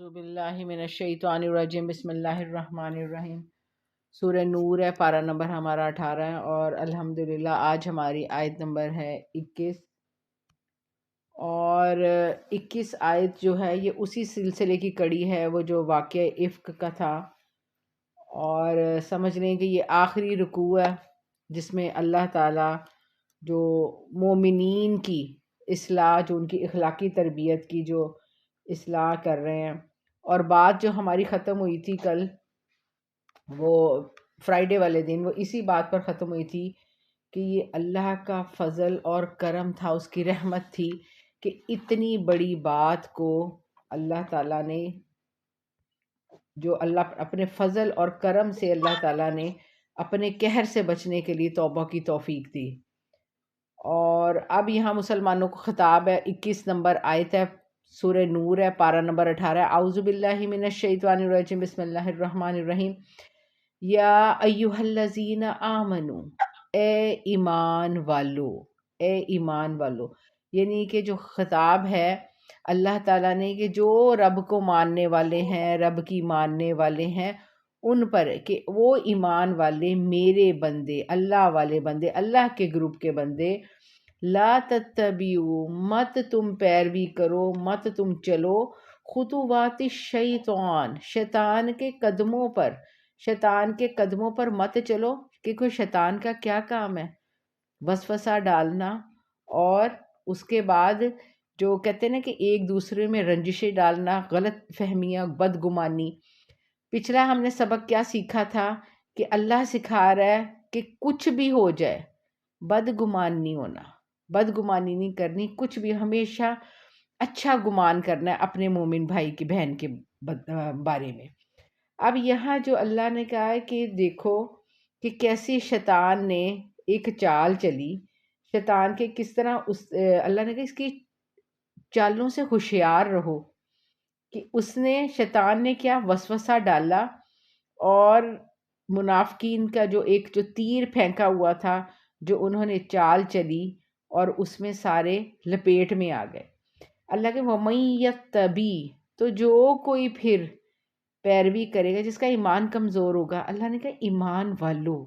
اعوذ باللہ من الشیطان الرجیم بسم اللہ الرحمن الرحیم۔ سورہ نور ہے، پارہ نمبر ہمارا 18 ہے، اور الحمدللہ آج ہماری آیت نمبر ہے 21۔ اور 21 آیت جو ہے یہ اسی سلسلے کی کڑی ہے، وہ جو واقعہ افک کا تھا، اور سمجھ لیں کہ یہ آخری رکوع ہے جس میں اللہ تعالیٰ جو مومنین کی اصلاح، جو ان کی اخلاقی تربیت کی جو اصلاح کر رہے ہیں۔ اور بات جو ہماری ختم ہوئی تھی کل، وہ فرائیڈے والے دن، وہ اسی بات پر ختم ہوئی تھی کہ یہ اللہ کا فضل اور کرم تھا، اس کی رحمت تھی کہ اتنی بڑی بات کو اللہ تعالیٰ نے، جو اللہ اپنے فضل اور کرم سے اللہ تعالیٰ نے اپنے قہر سے بچنے کے لیے توبہ کی توفیق دی۔ اور اب یہاں مسلمانوں کو خطاب ہے، 21 نمبر آیت ہے، سورہ نور ہے، پارہ نمبر 18 ہے۔ اعوذ باللہ من الشیطان الرجیم بسم اللہ الرحمن الرحیم۔ یا ایہا الذین آمنو، اے ایمان والو، اے ایمان والو، یعنی کہ جو خطاب ہے اللہ تعالیٰ نے کہ جو رب کو ماننے والے ہیں، رب کی ماننے والے ہیں، ان پر کہ وہ ایمان والے، میرے بندے، اللہ والے بندے، اللہ کے گروپ کے بندے، لا تتبعوا، مت تم پیروی کرو، مت تم چلو، خطوات الشیطان، شیطان کے قدموں پر، شیطان کے قدموں پر مت چلو، کہ کوئی شیطان کا کیا کام ہے؟ وسوسہ ڈالنا، اور اس کے بعد جو کہتے ہیں نا کہ ایک دوسرے میں رنجشیں ڈالنا، غلط فہمیاں، بدگمانی۔ پچھلا ہم نے سبق کیا سیکھا تھا کہ اللہ سکھا رہا ہے کہ کچھ بھی ہو جائے بدگمان نہیں ہونا، بدگمانی نہیں کرنی، کچھ بھی ہمیشہ اچھا گمان کرنا ہے اپنے مومن بھائی کی، بہن کے بارے میں۔ اب یہاں جو اللہ نے کہا ہے کہ دیکھو کہ کیسی شیطان نے ایک چال چلی، شیطان کے کس طرح اللہ نے کہا اس کی چالوں سے ہوشیار رہو، کہ اس نے، شیطان نے کیا وسوسہ ڈالا، اور منافقین کا جو تیر پھینکا ہوا تھا، جو انہوں نے چال چلی، اور اس میں سارے لپیٹ میں آ گئے۔ اللہ کے وَمَن يَتَّبِعْ، تو جو کوئی پھر پیروی کرے گا، جس کا ایمان کمزور ہوگا، اللہ نے کہا ایمان والو،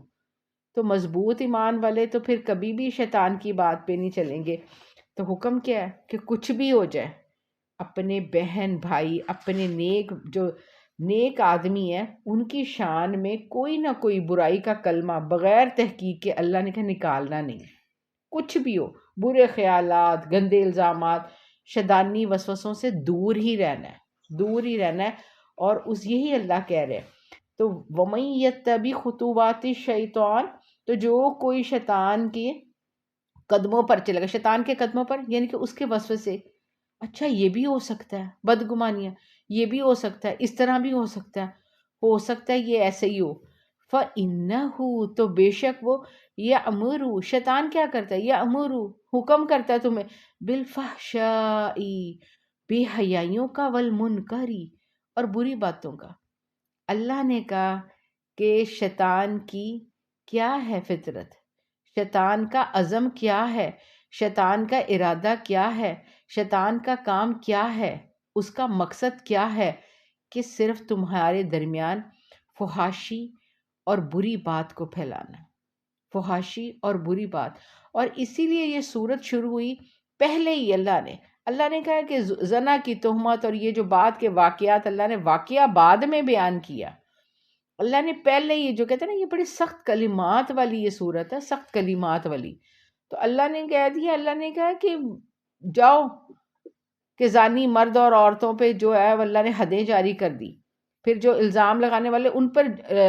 تو مضبوط ایمان والے تو پھر کبھی بھی شیطان کی بات پہ نہیں چلیں گے۔ تو حکم کیا ہے کہ کچھ بھی ہو جائے، اپنے بہن بھائی، اپنے نیک آدمی ہیں، ان کی شان میں کوئی نہ کوئی برائی کا کلمہ بغیر تحقیق کے اللہ نے کہا نکالنا نہیں، کچھ بھی ہو، برے خیالات، گندے الزامات، شیطانی وسوسوں سے دور ہی رہنا ہے، دور ہی رہنا ہے۔ اور یہی اللہ کہہ رہے ہیں۔ تو وَمَن يَتَّبِعْ خُطُوَاتِ الشَّیطان، تو جو کوئی شیطان کے قدموں پر چلے گا، شیطان کے قدموں پر یعنی کہ اس کے وسوسے، اچھا یہ بھی ہو سکتا ہے، بدگمانیاں یہ بھی ہو سکتا ہے، اس طرح بھی ہو سکتا ہے یہ ایسے ہی ہو، فَإِنَّهُ، تو بے شک وہ، یَأْمُرُ، شیطان کیا کرتا ہے، یَأْمُرُ، حکم کرتا ہے تمہیں، بِالْفَحْشَاءِ، بے حیائیوں کا، وَالْمُنکَرِ، اور بری باتوں کا۔ اللہ نے کہا کہ شیطان کی کیا ہے فطرت، شیطان کا عزم کیا ہے، شیطان کا ارادہ کیا ہے، شیطان کا کام کیا ہے، اس کا مقصد کیا ہے، کہ صرف تمہارے درمیان فحاشی اور بری بات کو پھیلانا، فحاشی اور بری بات۔ اور اسی لیے یہ صورت شروع ہوئی پہلے ہی اللہ نے کہا کہ زنا کی تہمت، اور یہ جو بعد کے واقعات، اللہ نے واقعہ بعد میں بیان کیا، اللہ نے پہلے ہی، جو کہتے ہیں نا یہ بڑی سخت کلمات والی یہ صورت ہے، سخت کلمات والی، تو اللہ نے کہہ دیا، اللہ نے کہا کہ جاؤ کہ زانی مرد اور عورتوں پہ جو ہے اللہ نے حدیں جاری کر دی، پھر جو الزام لگانے والے ان پر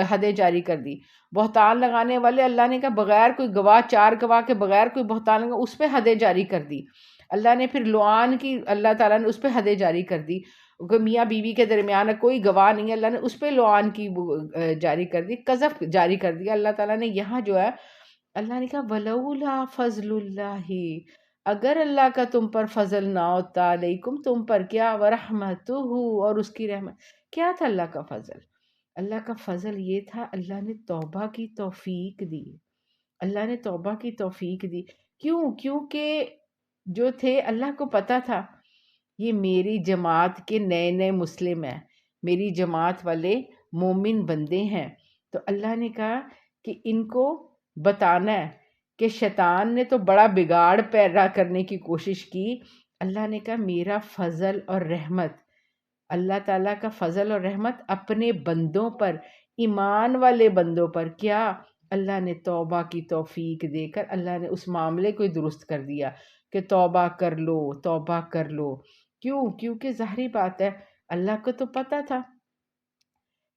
حدیں جاری کر دی، بہتان لگانے والے اللہ نے کہا بغیر کوئی گواہ، 4 گواہ کے بغیر کوئی بہتان لگا، اس پہ حدیں جاری کر دی۔ اللہ نے پھر لعان کی، اللہ تعالیٰ نے اس پہ حدیں جاری کر دی، کہ میاں بیوی کے درمیان کوئی گواہ نہیں ہے، اللہ نے اس پہ لعان کی جاری کر دی، قذف جاری کر دیا اللہ تعالیٰ نے۔ یہاں جو ہے اللہ نے کہا وَلَوْلَا فَضْلُ اللَّهِ، اگر اللہ کا تم پر فضل نہ ہوتا، علیکم تم پر، کیا، وَرَحْمَتُهُ، اور اس کی رحمت، کیا تھا اللہ کا فضل؟ اللہ کا فضل یہ تھا اللہ نے توبہ کی توفیق دی، اللہ نے توبہ کی توفیق دی۔ کیوں؟ کیونکہ جو تھے، اللہ کو پتا تھا یہ میری جماعت کے نئے نئے مسلم ہیں، میری جماعت والے مومن بندے ہیں۔ تو اللہ نے کہا کہ ان کو بتانا ہے کہ شیطان نے تو بڑا بگاڑ پیدا کرنے کی کوشش کی۔ اللہ نے کہا میرا فضل اور رحمت، اللہ تعالیٰ کا فضل اور رحمت اپنے بندوں پر، ایمان والے بندوں پر، کیا اللہ نے توبہ کی توفیق دے کر اللہ نے اس معاملے کو درست کر دیا کہ توبہ کر لو، توبہ کر لو۔ کیوں؟ کیونکہ ظاہری بات ہے اللہ کو تو پتہ تھا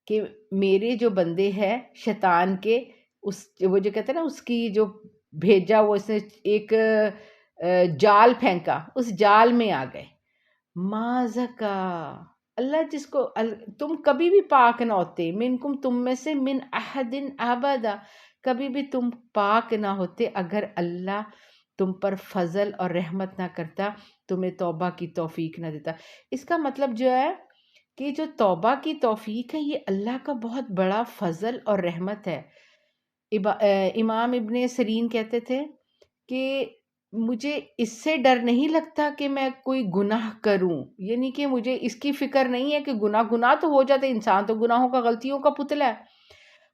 کہ میرے جو بندے ہیں شیطان کے، اس وہ جو کہتے ہیں نا اس کی جو بھیجا وہ اس نے ایک جال پھینکا، اس جال میں آ گئے۔ ما زکا، اللہ جس کو تم کبھی بھی پاک نہ ہوتے، منکم تم میں سے، من احد ابدا، کبھی بھی تم پاک نہ ہوتے اگر اللہ تم پر فضل اور رحمت نہ کرتا، تمہیں توبہ کی توفیق نہ دیتا۔ اس کا مطلب جو ہے کہ جو توبہ کی توفیق ہے یہ اللہ کا بہت بڑا فضل اور رحمت ہے۔ امام ابن سیرین کہتے تھے کہ مجھے اس سے ڈر نہیں لگتا کہ میں کوئی گناہ کروں، یعنی کہ مجھے اس کی فکر نہیں ہے کہ گناہ تو ہو جاتے، انسان تو گناہوں کا، غلطیوں کا پتلا ہے،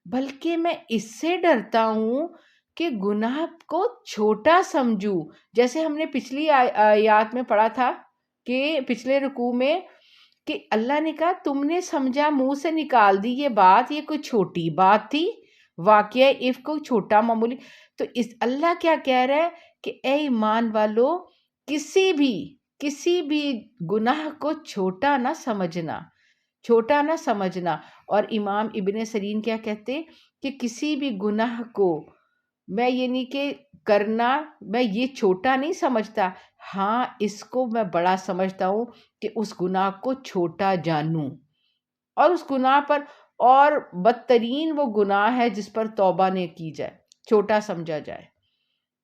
بلکہ میں اس سے ڈرتا ہوں کہ گناہ کو چھوٹا سمجھوں۔ جیسے ہم نے پچھلی آیات میں پڑھا تھا کہ پچھلے رکوع میں کہ اللہ نے کہا تم نے سمجھا، منہ سے نکال دی یہ بات، یہ کوئی چھوٹی بات تھی، واقعہ عفق کوئی چھوٹا معمولی۔ تو اس اللہ کیا کہہ رہا ہے کہ اے ایمان والو، کسی بھی گناہ کو چھوٹا نہ سمجھنا، چھوٹا نہ سمجھنا۔ اور امام ابن سیرین کیا کہتے کہ کسی بھی گناہ کو میں یعنی کہ کرنا، میں یہ چھوٹا نہیں سمجھتا، ہاں اس کو میں بڑا سمجھتا ہوں کہ اس گناہ کو چھوٹا جانوں، اور اس گناہ پر، اور بدترین وہ گناہ ہے جس پر توبہ نہ کی جائے، چھوٹا سمجھا جائے،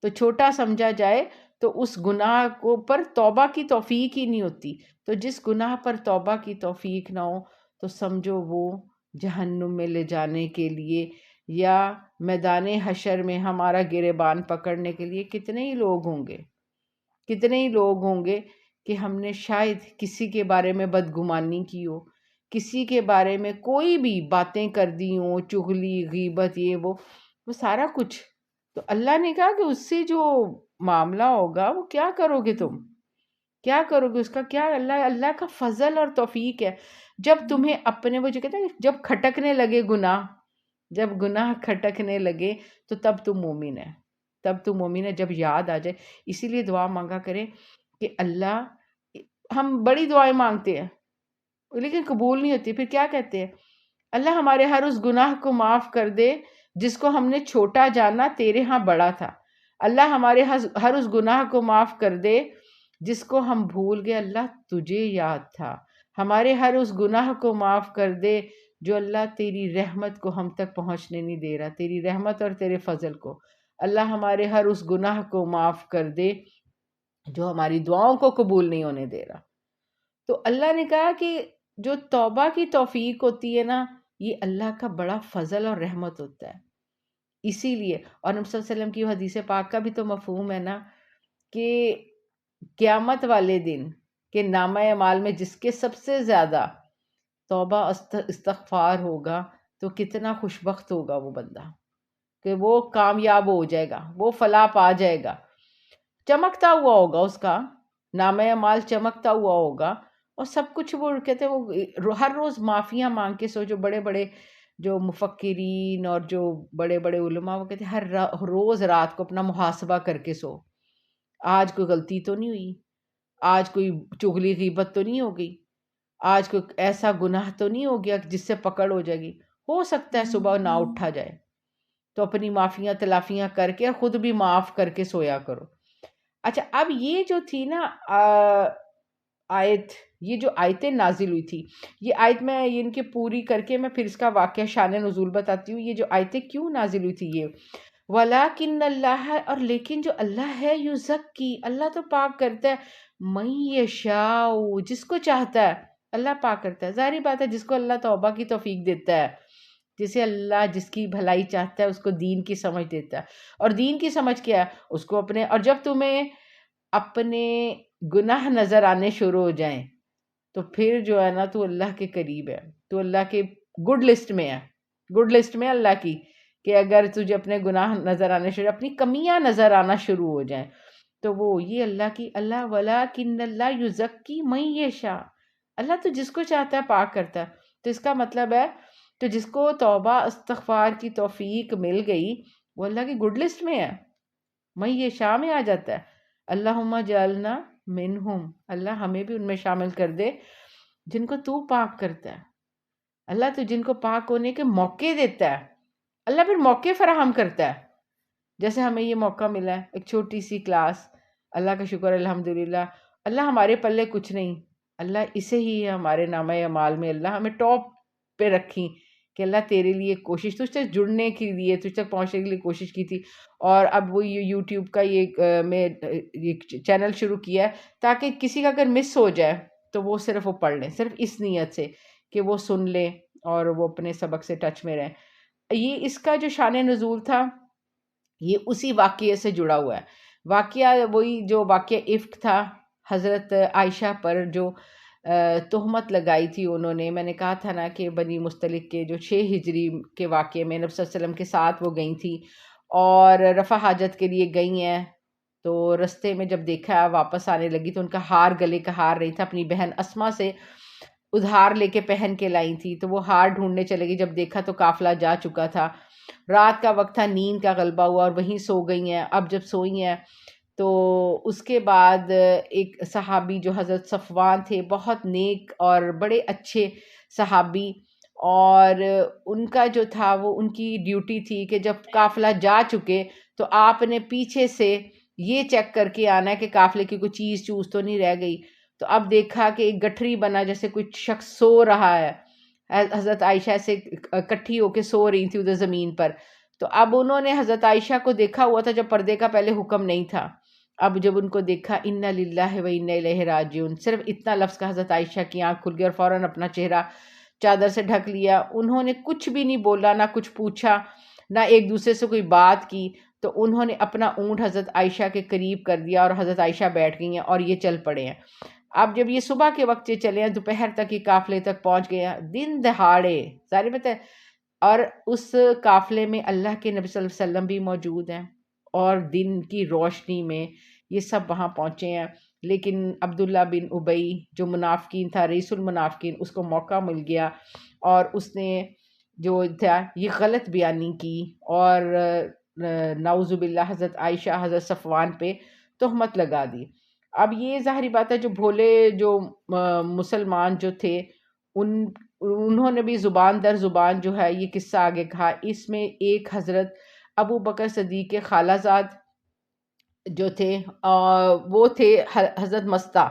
تو چھوٹا سمجھا جائے تو اس گناہ کو پر توبہ کی توفیق ہی نہیں ہوتی۔ تو جس گناہ پر توبہ کی توفیق نہ ہو تو سمجھو وہ جہنم میں لے جانے کے لیے، یا میدان حشر میں ہمارا گریبان پکڑنے کے لیے کتنے ہی لوگ ہوں گے کہ ہم نے شاید کسی کے بارے میں بدگمانی کی ہو، کسی کے بارے میں کوئی بھی باتیں کر دی ہوں، چغلی، غیبت، یہ وہ سارا کچھ۔ تو اللہ نے کہا کہ اس سے جو معاملہ ہوگا وہ کیا کرو گے، تم کیا کرو گے، اس کا کیا، اللہ کا فضل اور توفیق ہے۔ جب تمہیں اپنے وہ جو کہتے ہیں جب کھٹکنے لگے گناہ، جب گناہ کھٹکنے لگے تو تب تم مومن ہے، تب تم مومن ہے، جب یاد آ جائے۔ اسی لیے دعا مانگا کریں کہ اللہ، ہم بڑی دعائیں مانگتے ہیں لیکن قبول نہیں ہوتی، پھر کیا کہتے ہیں، اللہ ہمارے ہر اس گناہ کو معاف کر دے جس کو ہم نے چھوٹا جانا، تیرے ہاں بڑا تھا۔ اللہ ہمارے ہر اس گناہ کو معاف کر دے جس کو ہم بھول گئے، اللہ تجھے یاد تھا۔ ہمارے ہر اس گناہ کو معاف کر دے جو اللہ تیری رحمت کو ہم تک پہنچنے نہیں دے رہا، تیری رحمت اور تیرے فضل کو۔ اللہ ہمارے ہر اس گناہ کو معاف کر دے جو ہماری دعاؤں کو قبول نہیں ہونے دے رہا۔ تو اللہ نے کہا کہ جو توبہ کی توفیق ہوتی ہے نا، یہ اللہ کا بڑا فضل اور رحمت ہوتا ہے۔ اسی لیے، اور نبی صلی اللہ علیہ وسلم کی حدیث پاک کا بھی تو مفہوم ہے نا کہ قیامت والے دن کہ نامہ اعمال میں جس کے سب سے زیادہ توبہ استغفار ہوگا تو کتنا خوشبخت ہوگا وہ بندہ، کہ وہ کامیاب ہو جائے گا، وہ فلاح پا جائے گا، چمکتا ہوا ہوگا اس کا نامہ اعمال، چمکتا ہوا ہوگا، اور سب کچھ وہ کہتے ہیں وہ ہر روز معافیاں مانگ کے سو۔ جو بڑے بڑے جو مفکرین اور جو بڑے بڑے علماء وہ کہتے ہیں ہر روز رات کو اپنا محاسبہ کر کے سو، آج کوئی غلطی تو نہیں ہوئی، آج کوئی چغلی غیبت تو نہیں ہو گئی، آج کوئی ایسا گناہ تو نہیں ہو گیا جس سے پکڑ ہو جائے گی۔ ہو سکتا ہے صبح نہ اٹھا جائے تو اپنی معافیاں تلافیاں کر کے خود بھی معاف کر کے سویا کرو۔ اچھا، اب یہ جو تھی نا آیت، یہ جو آیتیں نازل ہوئی تھی، یہ آیت میں ان کی پوری کر کے میں پھر اس کا واقعہ شان نزول بتاتی ہوں۔ یہ جو آیتیں کیوں نازل ہوئی تھی، یہ وَلَٰكِنَّ اللَّهَ، اور لیکن جو اللہ ہے، یُزَکِّی، اللہ تو پاک کرتا ہے، مَن یَشَاءُ، جس کو چاہتا ہے اللہ پاک کرتا ہے۔ ظاہری بات ہے جس کو اللہ توبہ کی توفیق دیتا ہے، جسے اللہ جس کی بھلائی چاہتا ہے اس کو دین کی سمجھ دیتا ہے۔ اور دین کی سمجھ کیا ہے، اس کو اپنے، اور جب تمہیں اپنے گناہ نظر آنے شروع ہو جائیں تو پھر جو ہے نا تو اللہ کے قریب ہے، تو اللہ کے گڈ لسٹ میں ہے، گڈ لسٹ میں اللہ کی، کہ اگر تجھے اپنے گناہ نظر آنے شروع، اپنی کمیاں نظر آنا شروع ہو جائیں تو وہ یہ اللہ کی، اللہ ولیکن اللہ یزکی من یشاء، اللہ تو جس کو چاہتا ہے پاک کرتا ہے. تو اس کا مطلب ہے تو جس کو توبہ استغفار کی توفیق مل گئی وہ اللہ کی گڈ لسٹ میں ہے، من یشاء میں آ جاتا ہے. اللہم جعلنا منہم، اللہ ہمیں بھی ان میں شامل کر دے جن کو تو پاک کرتا ہے. اللہ تو جن کو پاک ہونے کے موقع دیتا ہے، اللہ پھر موقع فراہم کرتا ہے. جیسے ہمیں یہ موقع ملا ہے، ایک چھوٹی سی کلاس، اللہ کا شکر الحمدللہ. اللہ ہمارے پلے کچھ نہیں، اللہ اسے ہی ہمارے نامہ اعمال میں اللہ ہمیں ٹاپ پہ رکھی کہ اللہ تیرے لیے کوشش، تجھ تک جڑنے کے لیے، تجھ تک پہنچنے کے لیے کوشش کی تھی. اور اب وہ یوٹیوب کا میں ایک چینل شروع کیا ہے تاکہ کسی کا اگر مس ہو جائے تو وہ صرف وہ پڑھ لیں، صرف اس نیت سے کہ وہ سن لیں اور وہ اپنے سبق سے ٹچ میں رہیں. یہ اس کا جو شان نزول تھا یہ اسی واقعے سے جڑا ہوا ہے. واقعہ وہی جو واقعہ افک تھا، حضرت عائشہ پر جو تہمت لگائی تھی انہوں نے. میں نے کہا تھا نا کہ بنی مستلق کے جو 6 ہجری کے واقعے میں نبی صلی اللہ علیہ وسلم کے ساتھ وہ گئی تھی اور رفع حاجت کے لیے گئی ہیں، تو رستے میں جب دیکھا واپس آنے لگی تو ان کا ہار گلے کا ہار نہیں تھا، اپنی بہن اسما سے ادھار لے کے پہن کے لائی تھی، تو وہ ہار ڈھونڈنے چلے گئی. جب دیکھا تو قافلہ جا چکا تھا، رات کا وقت تھا، نیند کا غلبہ ہوا اور وہیں سو گئی ہیں. اب جب سوئی ہیں تو اس کے بعد ایک صحابی جو حضرت صفوان تھے، بہت نیک اور بڑے اچھے صحابی، اور ان کا جو تھا وہ ان کی ڈیوٹی تھی کہ جب قافلہ جا چکے تو آپ نے پیچھے سے یہ چیک کر کے آنا ہے کہ قافلے کی کوئی چیز چوز تو نہیں رہ گئی. تو اب دیکھا کہ ایک گٹھری بنا جیسے کوئی شخص سو رہا ہے، حضرت عائشہ سے اکٹھی ہو کے سو رہی تھی ادھر زمین پر. تو اب انہوں نے حضرت عائشہ کو دیکھا ہوا تھا جب پردے کا پہلے حکم نہیں تھا. اب جب ان کو دیکھا انا للہ و انا الیہ راجعون، صرف اتنا لفظ کا حضرت عائشہ کی آنکھ کھل گئی اور فوراً اپنا چہرہ چادر سے ڈھک لیا. انہوں نے کچھ بھی نہیں بولا، نہ کچھ پوچھا، نہ ایک دوسرے سے کوئی بات کی. تو انہوں نے اپنا اونٹ حضرت عائشہ کے قریب کر دیا اور حضرت عائشہ بیٹھ گئی ہیں اور یہ چل پڑے ہیں. اب جب یہ صبح کے وقت یہ چلے ہیں، دوپہر تک یہ قافلے تک پہنچ گئے ہیں، دن دہاڑے ظاہر بات ہے. اور اس قافلے میں اللہ کے نبی صلی اللہ علیہ وسلم بھی موجود ہیں اور دن کی روشنی میں یہ سب وہاں پہنچے ہیں. لیکن عبداللہ بن ابی جو منافقین تھا، رئیس المنافقین، اس کو موقع مل گیا اور اس نے جو تھا یہ غلط بیانی کی اور نعوذ باللہ حضرت عائشہ حضرت صفوان پہ تہمت لگا دی. اب یہ ظاہری بات ہے جو بھولے جو مسلمان جو تھے انہوں نے بھی زبان در زبان جو ہے یہ قصہ آگے کہا. اس میں ایک حضرت ابو بکر صدیق کے خالہ زاد جو تھے وہ تھے حضرت مستہ.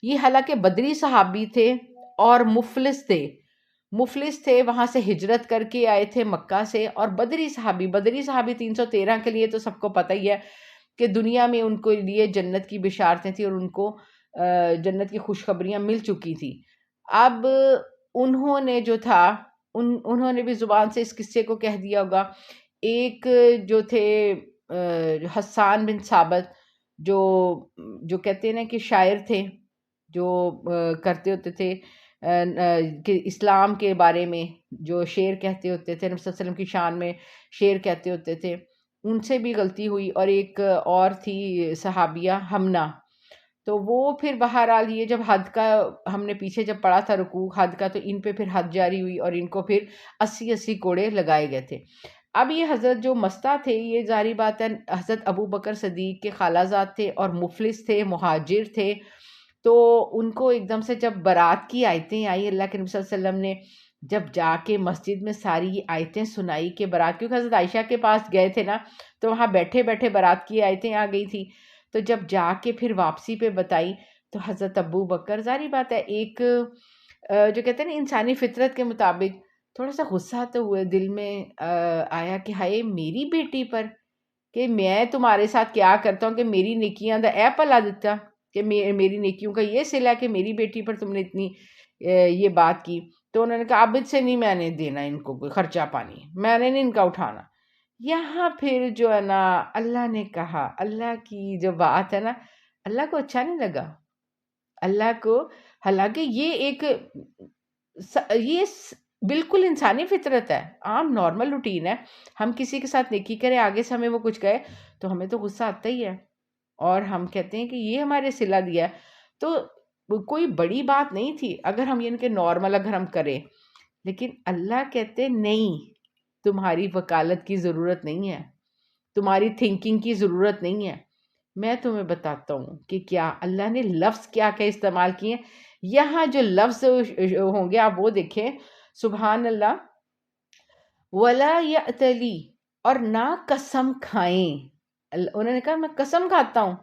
یہ حالانکہ بدری صحابی تھے اور مفلس تھے، وہاں سے ہجرت کر کے آئے تھے مکہ سے. اور بدری صحابی 313 کے لیے تو سب کو پتہ ہی ہے کہ دنیا میں ان کو لیے جنت کی بشارتیں تھیں اور ان کو جنت کی خوشخبریاں مل چکی تھی. اب انہوں نے جو تھا انہوں نے بھی زبان سے اس قصے کو کہہ دیا ہوگا. ایک جو تھے حسان بن ثابت جو کہتے ہیں نا کہ شاعر تھے، جو کرتے ہوتے تھے کہ اسلام کے بارے میں جو شعر کہتے ہوتے تھے، نبی صلی اللہ علیہ وسلم کی شان میں شعر کہتے ہوتے تھے، ان سے بھی غلطی ہوئی. اور ایک اور تھی صحابیہ ہمنا. تو وہ پھر بہرحال یہ جب حد کا ہم نے پیچھے جب پڑھا تھا رکوع حد کا، تو ان پہ پھر حد جاری ہوئی اور ان کو پھر 80 کوڑے لگائے گئے تھے. اب یہ حضرت جو مستہ تھے یہ ظاہری بات ہے حضرت ابو بکر صدیق کے خالہ زاد تھے اور مفلس تھے، مہاجر تھے. تو ان کو ایک دم سے جب برات کی آیتیں آئی، اللہ کے نبی صلی اللہ علیہ وسلم نے جب جا کے مسجد میں ساری یہ آیتیں سنائی کہ برات، کیونکہ حضرت عائشہ کے پاس گئے تھے نا تو وہاں بیٹھے بیٹھے برات کی آیتیں آ گئی تھی. تو جب جا کے پھر واپسی پہ بتائی تو حضرت ابو بکر ظاہری بات ہے ایک جو کہتے ہیں نا انسانی فطرت کے مطابق تھوڑا سا غصہ تو ہوئے، دل میں آیا کہ ہائے میری بیٹی پر، کہ میں تمہارے ساتھ کیا کرتا ہوں کہ میری نیکیاں دا اے پلا دیتا کہ میری نیکیوں کا یہ صلہ کہ میری بیٹی پر تم نے اتنی یہ بات کی. تو انہوں نے کہا اب سے نہیں میں نے دینا ان کو کوئی خرچہ پانی، میں نے نہیں ان کا اٹھانا. یہاں پھر جو ہے نا اللہ نے کہا، اللہ کی جو بات ہے نا اللہ کو اچھا نہیں لگا. اللہ کو، حالانکہ یہ بالکل انسانی فطرت ہے، عام نارمل روٹین ہے. ہم کسی کے ساتھ نیکی کریں، آگے سے ہمیں وہ کچھ کہے تو ہمیں تو غصہ آتا ہی ہے، اور ہم کہتے ہیں کہ یہ ہمارے صلہ دیا ہے. تو کوئی بڑی بات نہیں تھی اگر ہم ان کے نارمل اگر ہم کریں. لیکن اللہ کہتے نہیں، تمہاری وکالت کی ضرورت نہیں ہے، تمہاری تھنکنگ کی ضرورت نہیں ہے. میں تمہیں بتاتا ہوں کہ کیا اللہ نے لفظ کیا کیا استعمال کیے. یہاں جو لفظ ہوں گے آپ وہ دیکھیں، سبحان اللہ. ولا یأتلی، اور نہ قسم کھائیں. انہوں نے کہا میں قسم کھاتا ہوں،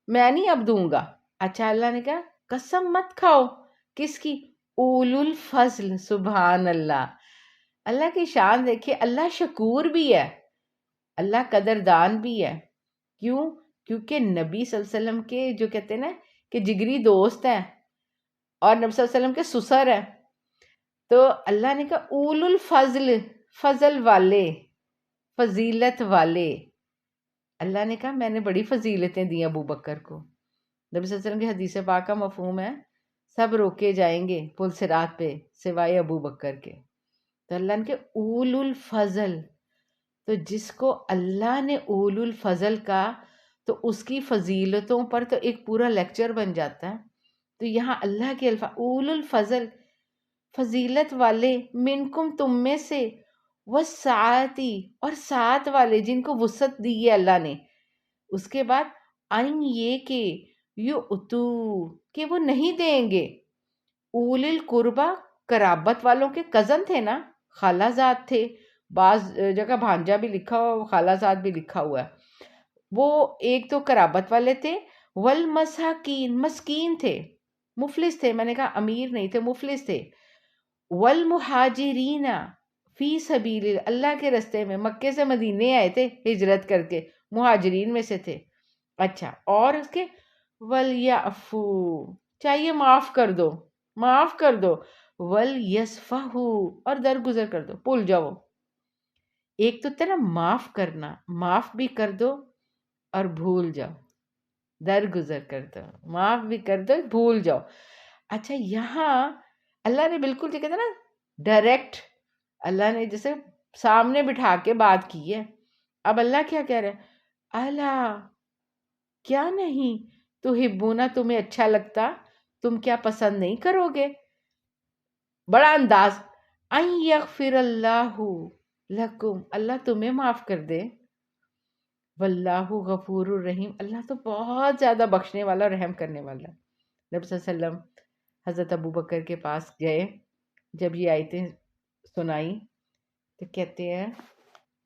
میں نہیں اب دوں گا. اچھا، اللہ نے کہا قسم مت کھاؤ. کس کی؟ اولو الفضل. سبحان اللہ. اللہ کی شان دیکھیے، اللہ شکور بھی ہے، اللہ قدردان بھی ہے. کیوں؟ کیونکہ نبی صلی اللہ علیہ وسلم کے جو کہتے ہیں نا کہ جگری دوست ہیں، اور نبی صلی اللہ علیہ وسلم کے سسر ہیں. تو اللہ نے کہا اول الفضل، فضل والے، فضیلت والے. اللہ نے کہا میں نے بڑی فضیلتیں دی ابو بکر کو. نبی صلی اللہ علیہ وسلم کی حدیث پاک کا مفہوم ہے سب روکے جائیں گے پل صراط پہ سوائے ابو بکر کے. تو اللہ نے کہا اول الفضل. تو جس کو اللہ نے اول الفضل کا، تو اس کی فضیلتوں پر تو ایک پورا لیکچر بن جاتا ہے. تو یہاں اللہ کے الفاظ اول الفضل، فضیلت والے، منکم تم میں سے، والسعاتی، اور ساتھ والے جن کو وسعت دی ہے اللہ نے. اس کے بعد این یہ کہ یؤتو، کہ وہ نہیں دیں گے. اول القربہ، قرابت والوں کے کزن تھے نا، خالہ زاد تھے، بعض جگہ بھانجا بھی لکھا ہوا، خالہ زاد بھی لکھا ہوا ہے. وہ ایک تو قرابت والے تھے، والمساکین، مسکین تھے، مفلس تھے. میں نے کہا امیر نہیں تھے، مفلس تھے. والمہاجرین فی سبیل اللہ کے رستے میں، مکے سے مدینے آئے تھے ہجرت کر کے، مہاجرین میں سے تھے. اچھا، اور اس کے ولیعفو، چاہیے معاف کر دو، معاف کر دو. ولیصفحو، اور درگزر کر دو، بھول جاؤ. ایک تو تھا نا معاف کرنا، معاف بھی کر دو اور بھول جاؤ، درگزر کر دو، معاف بھی کر دو، بھول جاؤ. اچھا، یہاں اللہ نے بالکل جو کہتے ہیں نا ڈائریکٹ، اللہ نے جیسے سامنے بٹھا کے بات کی ہے. اب اللہ کیا کہہ رہے ہیں؟ اللہ، کیا نہیں تو ہبونا، تمہیں اچھا لگتا، تم کیا پسند نہیں کرو گے؟ بڑا انداز، ان یغفر اللہ لکم، اللہ تمہیں معاف کر دے. واللہ غفور الرحیم، اللہ تو بہت زیادہ بخشنے والا اور رحم کرنے والا. نبی صلی اللہ علیہ وسلم حضرت ابو بکر کے پاس گئے، جب یہ آیتیں سنائی تو کہتے ہیں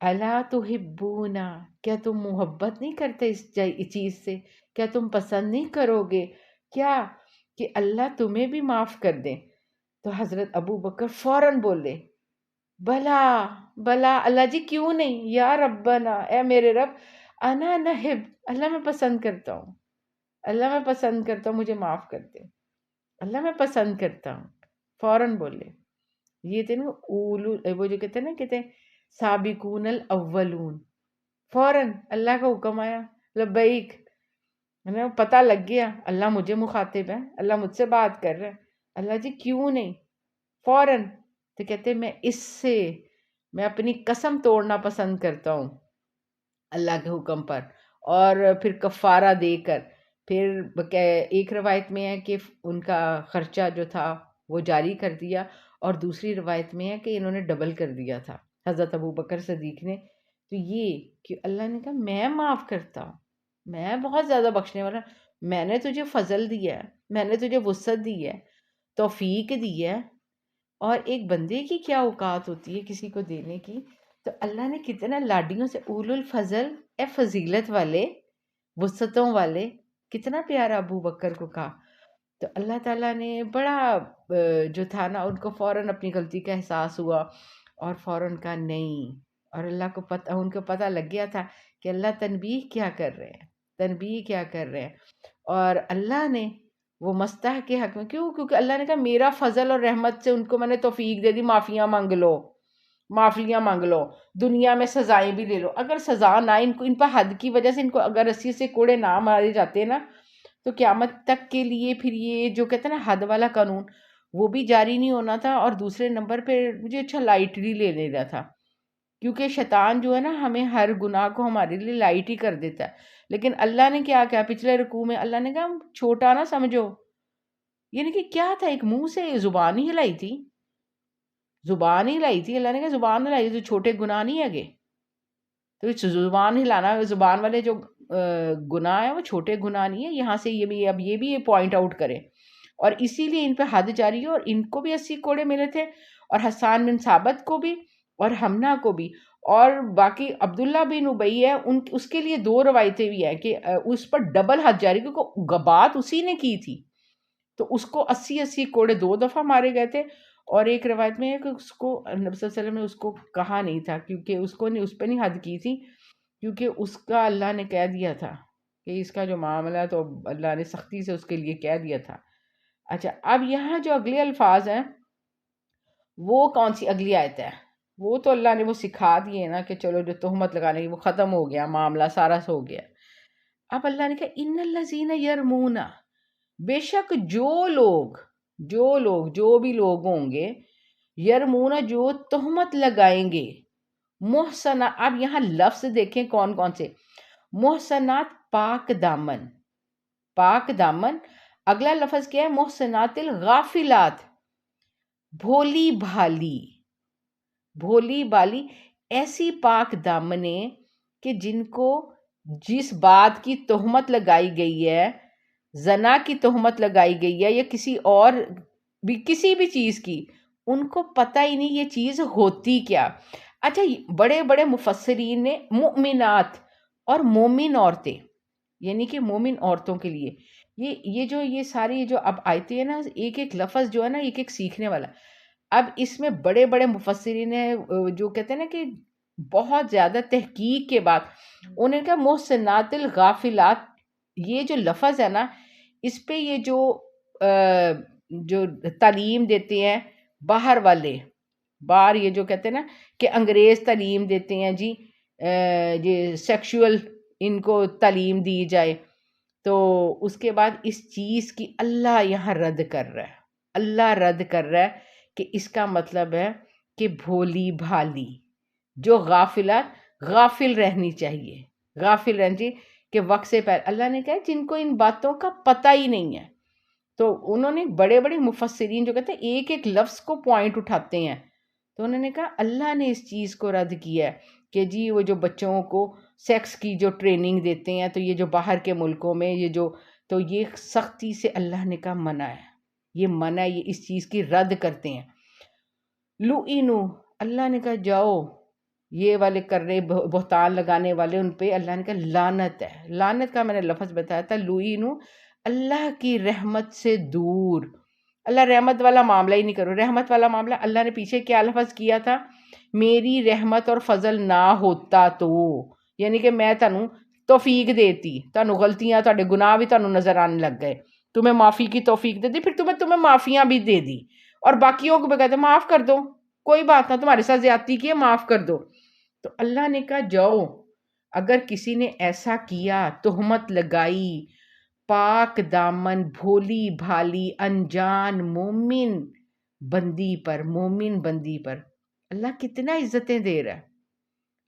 الا تحبونا، کیا تم محبت نہیں کرتے اس چیز سے؟ کیا تم پسند نہیں کرو گے کیا کہ اللہ تمہیں بھی معاف کر دے؟ تو حضرت ابو بکر فوراً بولے بلا بلا، اللہ جی کیوں نہیں، یا ربنا، اے میرے رب، انا نحب، اللہ میں پسند کرتا ہوں، اللہ میں پسند کرتا ہوں، مجھے معاف کر دے، اللہ میں پسند کرتا ہوں. فوراً بولے. یہ تھے نا وہ جو کہتے ہیں نا، کہتے ہیں سابقون الاولون. فوراً اللہ کا حکم آیا، لبیک، ہمیں پتہ لگ گیا اللہ مجھے مخاطب ہے، اللہ مجھ سے بات کر رہا ہے. اللہ جی کیوں نہیں؟ فوراً. تو کہتے میں اس سے میں اپنی قسم توڑنا پسند کرتا ہوں اللہ کے حکم پر. اور پھر کفارہ دے کر، پھر ایک روایت میں ہے کہ ان کا خرچہ جو تھا وہ جاری کر دیا، اور دوسری روایت میں ہے کہ انہوں نے ڈبل کر دیا تھا حضرت ابو بکر صدیق نے. تو یہ کہ اللہ نے کہا میں معاف کرتا ہوں، میں بہت زیادہ بخشنے والا، میں نے تجھے فضل دیا ہے، میں نے تجھے وسعت دی ہے، توفیق دی ہے. اور ایک بندے کی کیا اوقات ہوتی ہے کسی کو دینے کی. تو اللہ نے کتنا لاڈیوں سے اول الفضل، اے فضیلت والے، وسعتوں والے، کتنا پیارا ابو بکر کو کہا. تو اللہ تعالیٰ نے بڑا جو تھا نا، ان کو فوراً اپنی غلطی کا احساس ہوا اور فوراً کہا نہیں. اور اللہ کو پتہ، ان کو پتہ لگ گیا تھا کہ اللہ تنبیہ کیا کر رہے ہیں، تنبیہ کیا کر رہے ہیں. اور اللہ نے وہ مستح کے حق میں، کیونکہ اللہ نے کہا میرا فضل اور رحمت سے ان کو میں نے توفیق دے دی، معافیاں مانگ لو، معافیاں مانگ لو، دنیا میں سزائیں بھی لے لو. اگر سزا نہ ان کو، ان پر حد کی وجہ سے ان کو اگر رسی سے کوڑے نہ مارے جاتے نا، تو قیامت تک کے لیے پھر یہ جو کہتے ہیں نا حد والا قانون، وہ بھی جاری نہیں ہونا تھا، اور دوسرے نمبر پہ مجھے اچھا لائٹلی لے لینا تھا، کیونکہ شیطان جو ہے نا ہمیں ہر گناہ کو ہمارے لیے لائٹ ہی کر دیتا ہے۔ لیکن اللہ نے کیا کہا پچھلے رکوع میں، اللہ نے کہا چھوٹا نہ سمجھو، یعنی کہ کیا تھا، ایک منہ سے زبان ہی ہلائی تھی، زبان ہی ہلائی تھی، اللہ نے کہا زبان ہلائی تو چھوٹے گناہ نہیں ہے گے، تو اس زبان ہلانا، زبان والے جو گناہ ہے وہ چھوٹے گناہ نہیں ہے، یہاں سے یہ بھی اب یہ بھی پوائنٹ آؤٹ کرے، اور اسی لیے ان پہ حد جاری ہے، اور ان کو بھی 80 کوڑے ملے تھے، اور حسان بن ثابت کو بھی، اور ہمنا کو بھی، اور باقی عبداللہ بن ابی ہے اس کے لیے 2 روایتیں بھی ہیں کہ اس پر ڈبل حد جاری، کیونکہ بات اسی نے کی تھی، تو اس کو 80 کوڑے 2 دفعہ مارے گئے تھے، اور ایک روایت میں ہے کہ اس کو نبی صلی اللہ علیہ وسلم نے اس کو کہا نہیں تھا، کیونکہ اس کو اس پہ نہیں حد کی تھی، کیونکہ اس کا اللہ نے کہہ دیا تھا کہ اس کا جو معاملہ ہے تو اللہ نے سختی سے اس کے لیے کہہ دیا تھا۔ اچھا، اب یہاں جو اگلے الفاظ ہیں وہ کون سی اگلی آیت ہے؟ وہ تو اللہ نے وہ سکھا دیے نا کہ چلو جو تہمت لگانے کی وہ ختم ہو گیا، معاملہ سارا ہو گیا۔ اب اللہ نے کہا ان الذین یرمون، بے شک جو بھی لوگ ہوں گے، یرمون جو تہمت لگائیں گے، محسنات، اب یہاں لفظ دیکھیں کون کون سے، محسنات پاک دامن، پاک دامن، اگلا لفظ کیا ہے، محسنات الغافلات، بھولی بھالی، بھولی بالی، ایسی پاک دامنے کہ جن کو جس بات کی تہمت لگائی گئی ہے، زنا کی تہمت لگائی گئی ہے یا کسی اور بھی کسی بھی چیز کی، ان کو پتہ ہی نہیں یہ چیز ہوتی کیا۔ اچھا، بڑے بڑے مفسرین نے مؤمنات اور مومن عورتیں، یعنی کہ مومن عورتوں کے لیے یہ ساری جو اب آیتیں ہیں نا، ایک ایک لفظ جو ہے نا ایک ایک سیکھنے والا۔ اب اس میں بڑے بڑے مفسرین ہیں جو کہتے ہیں نا کہ بہت زیادہ تحقیق کے بعد انہوں نے کہا محسنات الغافلات، یہ جو لفظ ہے نا، اس پہ یہ جو تعلیم دیتے ہیں باہر والے، باہر یہ جو کہتے ہیں نا کہ انگریز تعلیم دیتے ہیں جی، یہ سیکشول ان کو تعلیم دی جائے، تو اس کے بعد اس چیز کی اللہ یہاں رد کر رہا ہے، اللہ رد کر رہا ہے کہ اس کا مطلب ہے کہ بھولی بھالی جو غافلات، غافل رہنی چاہیے، غافل رہنی چاہیے کہ وقت سے پہلے، اللہ نے کہا جن کو ان باتوں کا پتہ ہی نہیں ہے، تو انہوں نے بڑے بڑے مفسرین جو کہتے ہیں ایک ایک لفظ کو پوائنٹ اٹھاتے ہیں، تو انہوں نے کہا اللہ نے اس چیز کو رد کیا ہے کہ جی وہ جو بچوں کو سیکس کی جو ٹریننگ دیتے ہیں، تو یہ جو باہر کے ملکوں میں تو یہ سختی سے اللہ نے کہا منع ہے، یہ منع ہے، یہ اس چیز کی رد کرتے ہیں۔ لُعِنُوا، اللہ نے کہا جاؤ یہ والے کر رہے بہتان لگانے والے، ان پہ اللہ نے کہا لعنت ہے، لعنت کا میں نے لفظ بتایا تھا، لُعِنُوا، اللہ کی رحمت سے دور، اللہ رحمت والا معاملہ ہی نہیں کرو، رحمت والا معاملہ اللہ نے پیچھے کیا لفظ کیا تھا، میری رحمت اور فضل نہ ہوتا تو، یعنی کہ میں تانوں توفیق دیتی، تانوں غلطیاں تہاڈے گناہ بھی تانوں نظر آنے لگ گئے، تمہیں معافی کی توفیق دے دی، پھر تمہیں معافیاں بھی دے دی، اور باقیوں کو بھی کہتے معاف کر دو، کوئی بات نہ، تمہارے ساتھ زیادتی کی ہے معاف کر دو۔ تو اللہ نے کہا جاؤ، اگر کسی نے ایسا کیا، تہمت لگائی، پاک دامن، بھولی بھالی، انجان مومن بندی پر، مومن بندی پر، اللہ کتنا عزتیں دے رہا ہے،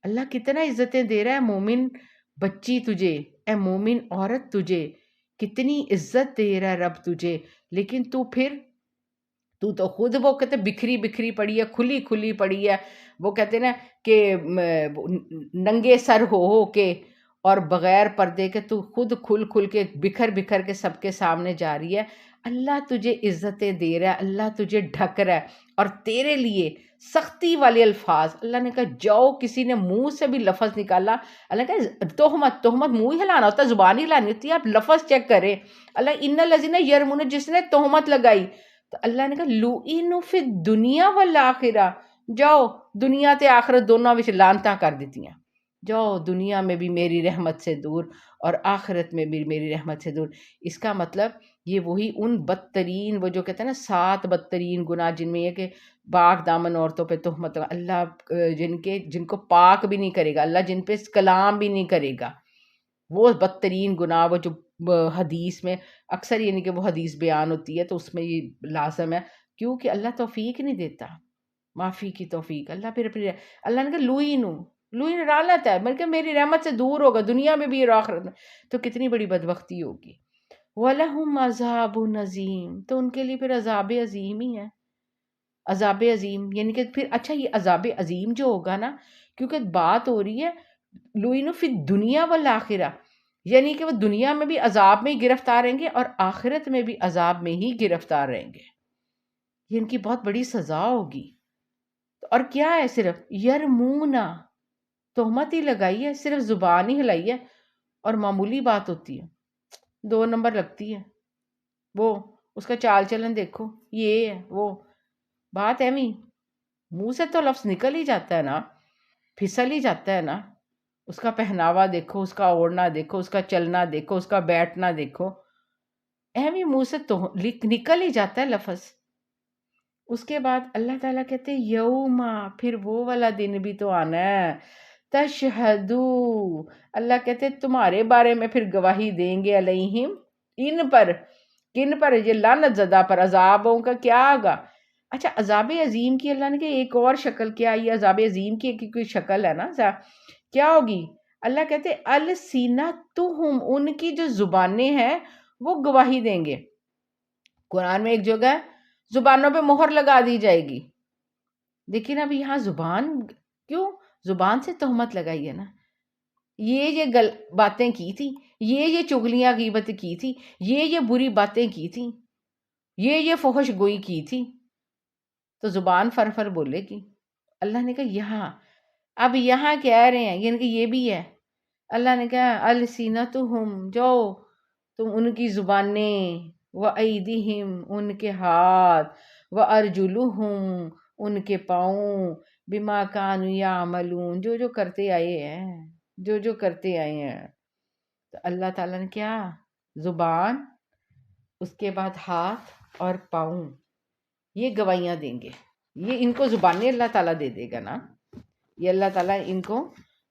اللہ کتنا عزتیں دے رہا ہے، مومن بچی تجھے، اے مومن عورت تجھے کتنی عزت دے رہا ہے رب تجھے، لیکن تو خود وہ کہتے بکھری بکھری پڑی ہے، کھلی کھلی پڑی ہے، وہ کہتے نا کہ ننگے سر ہو کے اور بغیر پردے کے تو خود کھل کھل کے بکھر بکھر کے سب کے سامنے جا رہی ہے، اللہ تجھے عزتیں دے رہا ہے، اللہ تجھے ڈھک رہا ہے، اور تیرے لیے سختی والے الفاظ، اللہ نے کہا جاؤ، کسی نے منہ سے بھی لفظ نکالا، اللہ نے کہا تہمت منہ ہی ہلانا ہوتا ہے، زبان ہی ہلانی ہوتی ہے، آپ لفظ چیک کریں، اللہ ان الذین یرمون، جس نے تہمت لگائی، تو اللہ نے کہا لُعِنُوا فی الدنیا والآخرہ، جاؤ دنیا تے آخرت دونوں وچ لعنتاں کر دیتی ہیں، جاؤ دنیا میں بھی میری رحمت سے دور اور آخرت میں بھی میری رحمت سے دور۔ اس کا مطلب یہ وہی ان بدترین، وہ جو کہتے ہیں نا 7 بدترین گناہ، جن میں یہ کہ پاک دامن عورتوں پہ تہمت، اللہ جن کو پاک بھی نہیں کرے گا، اللہ جن پہ کلام بھی نہیں کرے گا، وہ بدترین گناہ، وہ جو حدیث میں اکثر یعنی کہ وہ حدیث بیان ہوتی ہے تو اس میں یہ لازم ہے، کیونکہ اللہ توفیق نہیں دیتا، معافی کی توفیق اللہ پھر اللہ نے کہا لوئین رالت ہے، میں کہ میری رحمت سے دور ہوگا دنیا میں بھی اور آخرت میں، تو کتنی بڑی بدبختی ہوگی۔ وَلَهُمْ عَذَابٌ عَظِيمٌ، تو ان کے لیے پھر عذاب عظیم ہی ہے، عذاب عظیم یعنی کہ پھر اچھا یہ عذاب عظیم جو ہوگا نا، کیونکہ بات ہو رہی ہے لوئین فی الدنیا والآخرہ، یعنی کہ وہ دنیا میں بھی عذاب میں ہی گرفتار رہیں گے اور آخرت میں بھی عذاب میں ہی گرفتار رہیں گے، یہ ان کی بہت بڑی سزا ہوگی۔ اور کیا ہے، صرف یرمونا، تہمت ہی لگائی ہے، صرف زبان ہی ہلائی ہے اور معمولی بات ہوتی ہے، 2 نمبر لگتی ہے، وہ اس کا چال چلن دیکھو، یہ ہے وہ بات ایویں منہ سے تو لفظ نکل ہی جاتا ہے نا، پھسل ہی جاتا ہے نا، اس کا پہناوا دیکھو، اس کا اوڑھنا دیکھو، اس کا چلنا دیکھو، اس کا بیٹھنا دیکھو، ایویں منہ سے تو نکل ہی جاتا ہے لفظ۔ اس کے بعد اللہ تعالیٰ کہتے ہیں یوما، پھر وہ والا دن بھی تو آنا ہے، تشہدو، اللہ کہتے ہیں تمہارے بارے میں پھر گواہی دیں گے علیہم، ان پر، کن پر، یہ لعنت زدہ پر، عذابوں کا کیا ہوگا۔ اچھا عذاب عظیم کی اللہ نے کہ ایک اور شکل کیا، یہ عذاب عظیم کی کوئی شکل ہے نا، کیا ہوگی؟ اللہ کہتے ہیں السینتہم، ان کی جو زبانیں ہیں وہ گواہی دیں گے۔ قرآن میں ایک جگہ ہے زبانوں پہ مہر لگا دی جائے گی، لیکن اب یہاں زبان کیوں؟ زبان سے تہمت لگائی ہے نا، یہ باتیں کی تھی، یہ چغلیاں غیبت کی تھی، یہ بری باتیں کی تھی، یہ فحش گوئی کی تھی، تو زبان فر فر بولے گی۔ اللہ نے کہا یہاں، اب یہاں کہہ رہے ہیں یعنی کہ یہ بھی ہے، اللہ نے کہا السینتہم، جو تم ان کی زبانیں، وَأَيْدِهِمْ ان کے ہاتھ، وَأَرْجُلُهُمْ ان کے پاؤں، بِمَا كَانُوا يَعْمَلُونَ جو کرتے آئے ہیں، جو کرتے آئے ہیں۔ تو اللہ تعالیٰ نے کیا، زبان، اس کے بعد ہاتھ اور پاؤں، یہ گواہیاں دیں گے، یہ ان کو زبانیں اللہ تعالیٰ دے دے گا نا، یہ اللہ تعالیٰ ان کو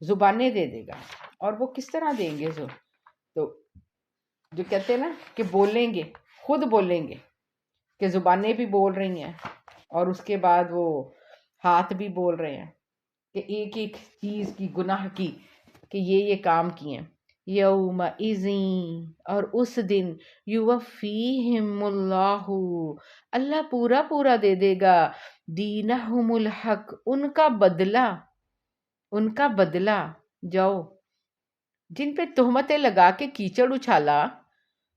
زبانیں دے دے گا، اور وہ کس طرح دیں گے؟ تو جو کہتے ہیں نا کہ بولیں گے، خود بولیں گے، کہ زبانیں بھی بول رہی ہیں اور اس کے بعد وہ ہاتھ بھی بول رہے ہیں کہ ایک ایک چیز کی، گناہ کی، کہ یہ کام کیے ہیں۔ یوم اذین، اور اس دن، یوفیہم اللہ، اللہ پورا پورا دے دے گا، دینہم الحق، ان کا بدلہ، ان کا بدلہ، جاؤ جن پہ تہمتیں لگا کے کیچڑ اچھالا،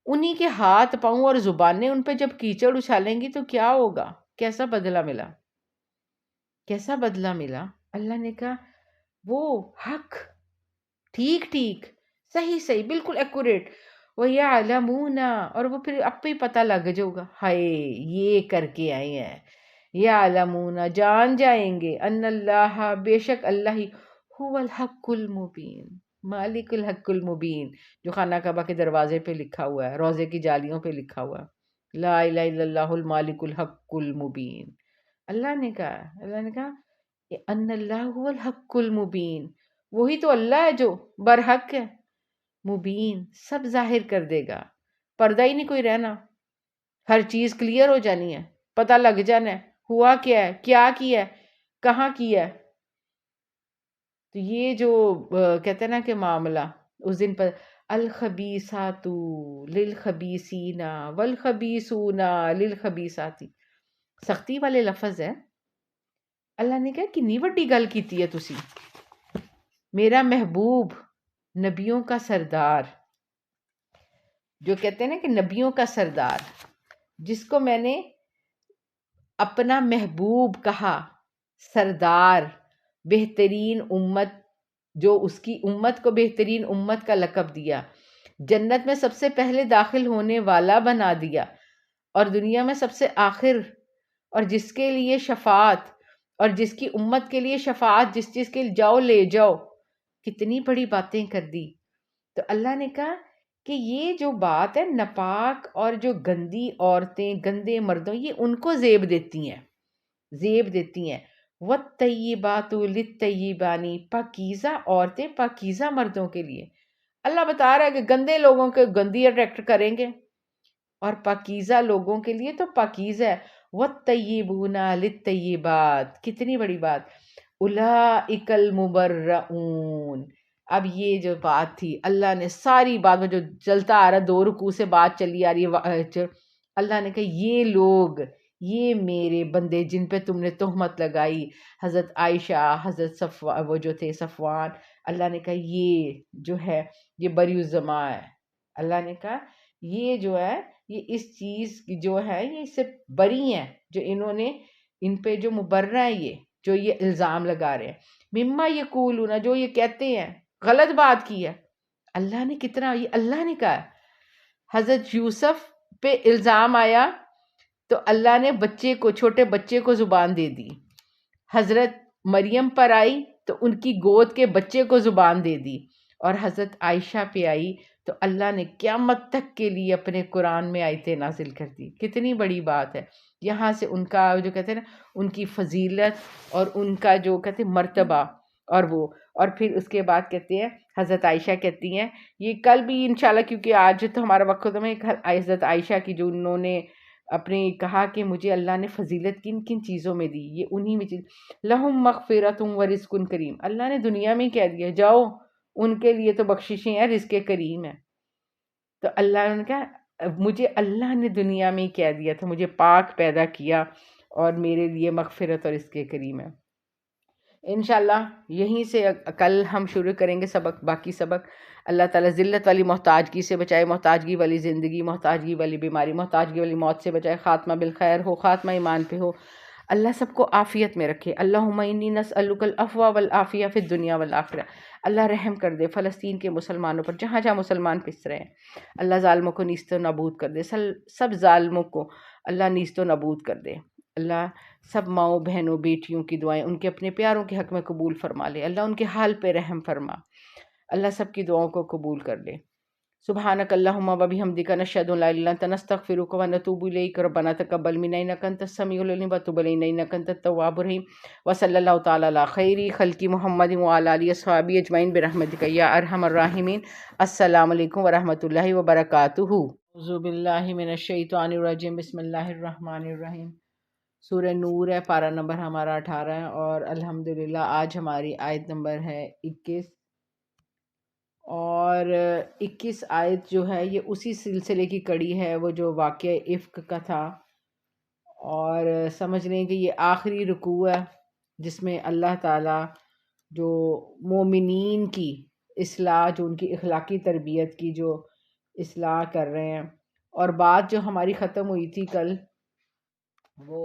انہی کے ہاتھ پاؤں اور زبانیں ان پہ جب کیچڑ اچھالیں گی تو کیا ہوگا، کیسا بدلہ ملا، کیسا بدلہ ملا۔ اللہ نے کہا وہ حق، ٹھیک ٹھیک، صحیح صحیح، بالکل ایکوریٹ، وَيَعْلَمُونَ، اور وہ پھر اب پہ پتہ لگ جائے گا، ہائے یہ کر کے آئے ہیں، یعلمون، جان جائیں گے، ان اللہ، بے شک اللہ ہی، هو الحق المبین، مالک الحق المبین، جو خانہ کعبہ کے دروازے پہ لکھا ہوا ہے، روضے کی جالیوں پہ لکھا ہوا ہے، لا الہ الا اللہ المالک الحق المبین۔ اللہ نے کہا کہ ان اللہ هو الحق المبین، وہی تو اللہ ہے جو برحق ہے، مبین، سب ظاہر کر دے گا، پردہ ہی نہیں کوئی رہنا، ہر چیز کلیئر ہو جانی ہے، پتہ لگ جانا ہے ہوا کیا ہے، کیا کیا ہے، کہاں کیا ہے۔ تو یہ جو کہتے ہیں نا کہ معاملہ اس دن پر، الخبیثات للخبیثین والخبیثون للخبیثات، سختی والے لفظ ہے۔ اللہ نے کہا کنی وڈی گل کیتی ہے تسی، میرا محبوب، نبیوں کا سردار، جو کہتے ہیں نا کہ نبیوں کا سردار، جس کو میں نے اپنا محبوب کہا، سردار، بہترین امت، جو اس کی امت کو بہترین امت کا لقب دیا، جنت میں سب سے پہلے داخل ہونے والا بنا دیا، اور دنیا میں سب سے آخر، اور جس کے لیے شفاعت، اور جس کی امت کے لیے شفاعت، جس چیز کے جاؤ لے جاؤ، کتنی بڑی باتیں کر دی۔ تو اللہ نے کہا کہ یہ جو بات ہے، ناپاک اور جو گندی عورتیں، گندے مردوں، یہ ان کو زیب دیتی ہیں، زیب دیتی ہیں، وَالطَّيِّبَاتُ لِلطَّيِّبَانِ، پاکیزہ عورتیں پاکیزہ مردوں کے لیے، اللہ بتا رہا ہے کہ گندے لوگوں کے گندی اٹریکٹ کریں گے اور پاکیزہ لوگوں کے لیے تو پاکیزہ ہے۔ وَالطَّيِّبُونَ لِلطَّيِّبَاتِ، کتنی بڑی بات، اولئک المبرؤون۔ اب یہ جو بات تھی اللہ نے ساری بات میں جو چلتا آ رہا، 2 رکوع سے بات چلی آ رہی ہے، اللہ نے کہا یہ لوگ، یہ میرے بندے جن پہ تم نے تہمت لگائی، حضرت عائشہ، حضرت وہ جو تھے صفوان، اللہ نے کہا یہ جو ہے یہ بری الزما ہے۔ اللہ نے کہا یہ جو ہے یہ اس چیز کی جو ہے یہ اس سے بری ہیں، جو انہوں نے ان پہ جو مبرہ ہیں، یہ جو یہ الزام لگا رہے ہیں، مما یقولون، جو یہ کہتے ہیں غلط بات کی ہے۔ اللہ نے کتنا، یہ اللہ نے کہا ہے۔ حضرت یوسف پہ الزام آیا تو اللہ نے بچے کو، چھوٹے بچے کو زبان دے دی۔ حضرت مریم پر آئی تو ان کی گود کے بچے کو زبان دے دی، اور حضرت عائشہ پہ آئی تو اللہ نے قیامت تک کے لیے اپنے قرآن میں آیتیں نازل کر دی۔ کتنی بڑی بات ہے۔ یہاں سے ان کا جو کہتے ہیں نا، ان کی فضیلت اور ان کا جو کہتے ہیں مرتبہ، اور پھر اس کے بعد کہتے ہیں حضرت عائشہ کہتی ہیں، یہ کل بھی انشاءاللہ، کیونکہ آج تو ہمارا وقت ختم ہے، حضرت عائشہ کی جو انہوں نے اپنے کہا کہ مجھے اللہ نے فضیلت کن کن چیزوں میں دی، یہ انہی میں چیز، لہم مغفرۃ و رزق کریم، اللہ نے دنیا میں کہہ دیا جاؤ ان کے لیے تو بخششیں ہیں، رزق کریم ہے۔ تو اللہ نے کہا مجھے اللہ نے دنیا میں ہی کہہ دیا تھا، مجھے پاک پیدا کیا اور میرے لیے مغفرت اور رزق کریم ہے۔ انشاءاللہ یہیں سے کل ہم شروع کریں گے سبق، باقی سبق۔ اللہ تعالیٰ ذلت والی محتاجگی سے بچائے، محتاجگی والی زندگی، محتاجگی والی بیماری، محتاجگی والی موت سے بچائے، خاتمہ بالخیر ہو، خاتمہ ایمان پہ ہو، اللہ سب کو عافیت میں رکھے۔ اللہم انی نسألک العفو والعافیہ فی الدنیا والآخرہ۔ اللہ رحم کر دے فلسطین کے مسلمانوں پر، جہاں جہاں مسلمان پس رہے ہیں، اللہ ظالموں کو نیست و نابود کر دے، سب ظالموں کو اللہ نیست و نابود کر دے۔ اللہ سب ماؤں بہنوں بیٹیوں کی دعائیں ان کے اپنے پیاروں کے حق میں قبول فرما لے، اللہ ان کے حال پہ رحم فرما، اللہ سب کی دعاؤں کو قبول کر لے۔ سبحانک اللہم و بحمدک، نشہد ان لا الہ الا انت، نستغفرک و نتوب الیک، ربنا تقبل منا انک انت السمیع العلیم وتب علینا انک انت التواب الرحیم، وصلی اللہ تعالی علی خیر خلق محمد وعلی آلہ وصحبہ اجمعین برحمتک یا ارحم الراحمین۔ السلام علیکم ورحمۃ اللہ وبرکاتہ۔ اعوذ باللہ من الشیطان الرجیم، بسم اللہ الرحمن الرحیم۔ سورہ نور ہے، پارہ نمبر ہمارا 18 ہے، اور الحمدللہ آج ہماری آیت نمبر ہے 21، اور 21 آیت جو ہے یہ اسی سلسلے کی کڑی ہے، وہ جو واقعہ افک کا تھا، اور سمجھ لیں کہ یہ آخری رکوع ہے جس میں اللہ تعالیٰ جو مومنین کی اصلاح، جو ان کی اخلاقی تربیت کی جو اصلاح کر رہے ہیں۔ اور بات جو ہماری ختم ہوئی تھی کل، وہ